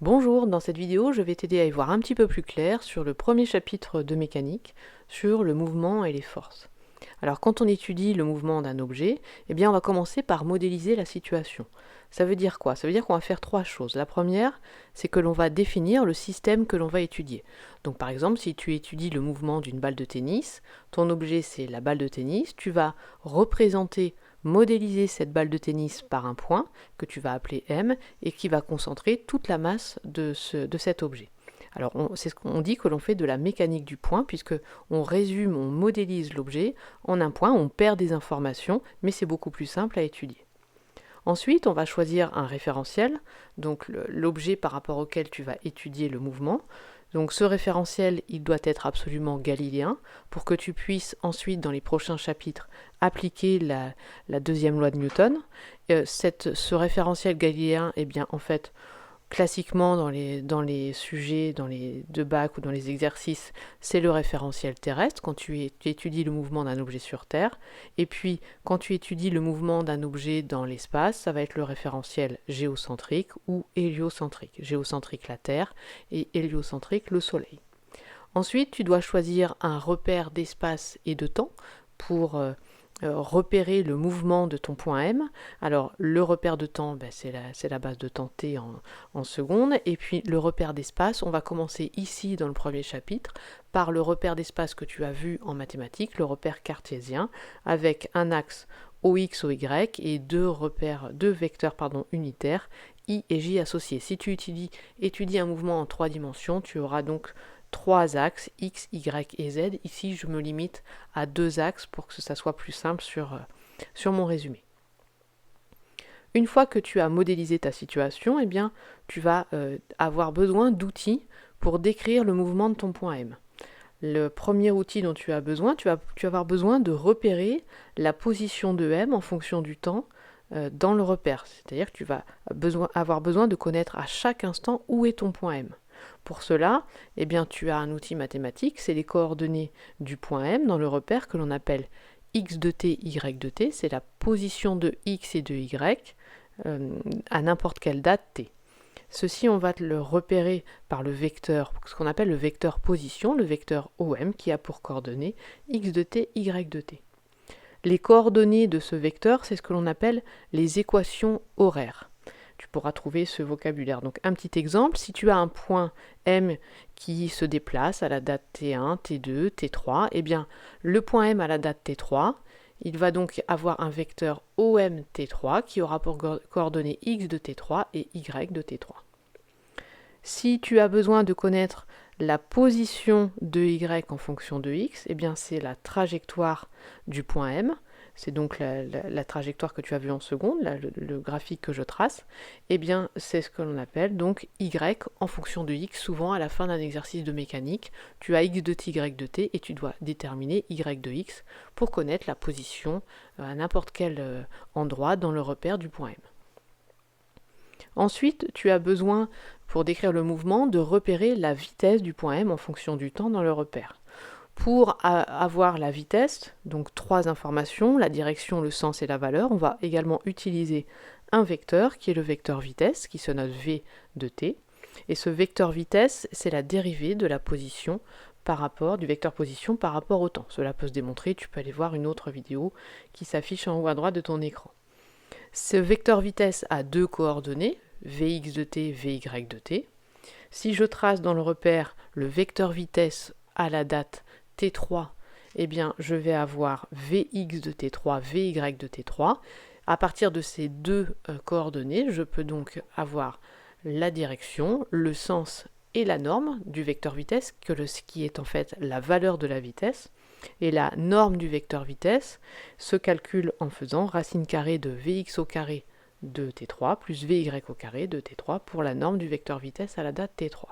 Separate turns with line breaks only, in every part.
Bonjour, dans cette vidéo, je vais t'aider à y voir un petit peu plus clair sur le premier chapitre de mécanique, sur le mouvement et les forces. Alors quand on étudie le mouvement d'un objet, eh bien on va commencer par modéliser la situation. Ça veut dire quoi? Ça veut dire qu'on va faire trois choses. La première, c'est que l'on va définir le système que l'on va étudier. Donc par exemple, si tu étudies le mouvement d'une balle de tennis, ton objet c'est la balle de tennis, tu vas représenter, modéliser cette balle de tennis par un point que tu vas appeler M et qui va concentrer toute la masse de cet objet. Alors c'est ce qu'on dit que l'on fait de la mécanique du point, puisque on résume, on modélise l'objet en un point, on perd des informations, mais c'est beaucoup plus simple à étudier. Ensuite, on va choisir un référentiel, donc l'objet par rapport auquel tu vas étudier le mouvement. Donc ce référentiel, il doit être absolument galiléen pour que tu puisses ensuite, dans les prochains chapitres, appliquer la deuxième loi de Newton. Ce référentiel galiléen, eh bien, en fait, classiquement, dans les sujets, dans les deux bacs ou dans les exercices, c'est le référentiel terrestre, quand tu étudies le mouvement d'un objet sur Terre. Et puis, quand tu étudies le mouvement d'un objet dans l'espace, ça va être le référentiel géocentrique ou héliocentrique. Géocentrique, la Terre, et héliocentrique, le Soleil. Ensuite, tu dois choisir un repère d'espace et de temps pour repérer le mouvement de ton point M. Alors le repère de temps, c'est la base de temps t en secondes, et puis le repère d'espace, on va commencer ici dans le premier chapitre par le repère d'espace que tu as vu en mathématiques, le repère cartésien, avec un axe OX, OY et deux vecteurs unitaires, I et J associés. Si tu étudies un mouvement en trois dimensions, tu auras donc trois axes, X, Y et Z. Ici, je me limite à deux axes pour que ça soit plus simple sur mon résumé. Une fois que tu as modélisé ta situation, eh bien, tu vas avoir besoin d'outils pour décrire le mouvement de ton point M. Le premier outil dont tu as besoin, tu vas avoir besoin de repérer la position de M en fonction du temps dans le repère. C'est-à-dire que tu vas avoir besoin de connaître à chaque instant où est ton point M. Pour cela, eh bien, tu as un outil mathématique, c'est les coordonnées du point M dans le repère que l'on appelle x de t, y de t, c'est la position de x et de y à n'importe quelle date t. Ceci, on va le repérer par le vecteur, ce qu'on appelle le vecteur position, le vecteur OM, qui a pour coordonnées x de t, y de t. Les coordonnées de ce vecteur, c'est ce que l'on appelle les équations horaires. Tu pourras trouver ce vocabulaire. Donc un petit exemple, si tu as un point M qui se déplace à la date T1, T2, T3, eh bien le point M à la date T3, il va donc avoir un vecteur OM T3 qui aura pour coordonnées X de T3 et Y de T3. Si tu as besoin de connaître la position de Y en fonction de X, eh bien c'est la trajectoire du point M. C'est donc la trajectoire que tu as vue en seconde, le graphique que je trace. Eh bien, c'est ce que l'on appelle donc Y en fonction de X. Souvent, à la fin d'un exercice de mécanique, tu as X de t, Y de t, et tu dois déterminer Y de X pour connaître la position à n'importe quel endroit dans le repère du point M. Ensuite, tu as besoin, pour décrire le mouvement, de repérer la vitesse du point M en fonction du temps dans le repère. Pour avoir la vitesse, donc trois informations, la direction, le sens et la valeur, on va également utiliser un vecteur qui est le vecteur vitesse, qui se note v de t. Et ce vecteur vitesse, c'est la dérivée de la position du vecteur position par rapport au temps. Cela peut se démontrer, tu peux aller voir une autre vidéo qui s'affiche en haut à droite de ton écran. Ce vecteur vitesse a deux coordonnées, vx de t, vy de t. Si je trace dans le repère le vecteur vitesse à la date T3, eh bien, je vais avoir Vx de T3, Vy de T3. À partir de ces deux coordonnées, je peux donc avoir la direction, le sens et la norme du vecteur vitesse, qui est en fait la valeur de la vitesse. Et la norme du vecteur vitesse se calcule en faisant racine carrée de Vx au carré de T3 plus Vy au carré de T3 pour la norme du vecteur vitesse à la date T3.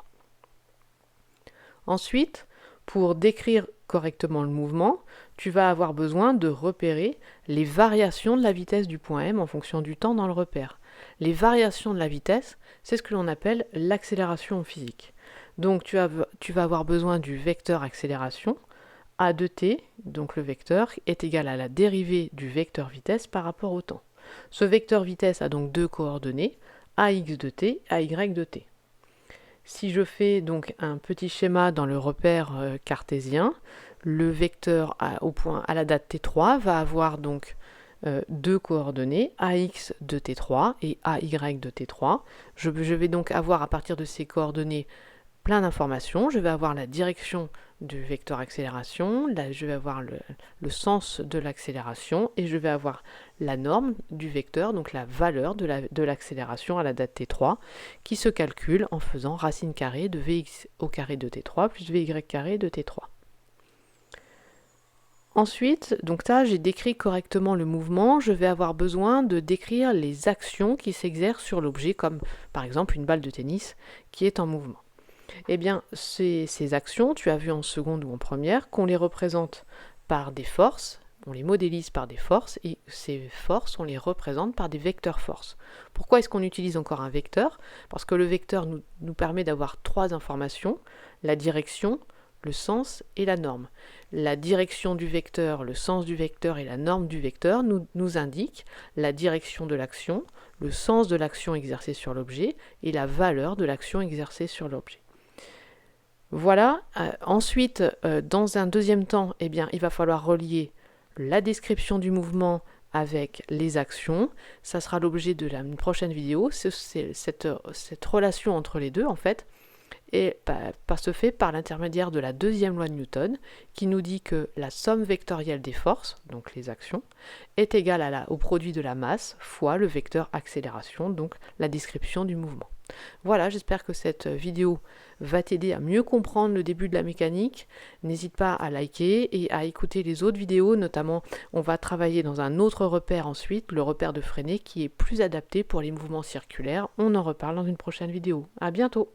Ensuite, pour décrire correctement le mouvement, tu vas avoir besoin de repérer les variations de la vitesse du point M en fonction du temps dans le repère. Les variations de la vitesse, c'est ce que l'on appelle l'accélération en physique. Donc tu vas avoir besoin du vecteur accélération, a de t, donc le vecteur, est égal à la dérivée du vecteur vitesse par rapport au temps. Ce vecteur vitesse a donc deux coordonnées, ax de t, ay de t. Si je fais donc un petit schéma dans le repère cartésien, le vecteur à la date t3 va avoir donc deux coordonnées, ax de t3 et ay de t3. Je vais donc avoir à partir de ces coordonnées plein d'informations. Je vais avoir la direction du vecteur accélération, je vais avoir le sens de l'accélération et je vais avoir la norme du vecteur, donc la valeur de l'accélération à la date t3, qui se calcule en faisant racine carrée de vx au carré de t3 plus vy carré de t3. Ensuite, donc là, j'ai décrit correctement le mouvement, je vais avoir besoin de décrire les actions qui s'exercent sur l'objet, comme par exemple une balle de tennis qui est en mouvement. Eh bien, ces actions, tu as vu en seconde ou en première, qu'on les représente par des forces, on les modélise par des forces, et ces forces, on les représente par des vecteurs forces. Pourquoi est-ce qu'on utilise encore un vecteur? Parce que le vecteur nous permet d'avoir trois informations, la direction, le sens et la norme. La direction du vecteur, le sens du vecteur et la norme du vecteur nous indiquent la direction de l'action, le sens de l'action exercée sur l'objet et la valeur de l'action exercée sur l'objet. Voilà, ensuite, dans un deuxième temps, eh bien, il va falloir relier la description du mouvement avec les actions. Ça sera l'objet de la prochaine vidéo, c'est cette relation entre les deux, en fait, et se fait par l'intermédiaire de la deuxième loi de Newton, qui nous dit que la somme vectorielle des forces, donc les actions, est égale au produit de la masse fois le vecteur accélération, donc la description du mouvement. Voilà, j'espère que cette vidéo va t'aider à mieux comprendre le début de la mécanique. N'hésite pas à liker et à écouter les autres vidéos, notamment on va travailler dans un autre repère ensuite, le repère de Freinet, qui est plus adapté pour les mouvements circulaires. On en reparle dans une prochaine vidéo. À bientôt!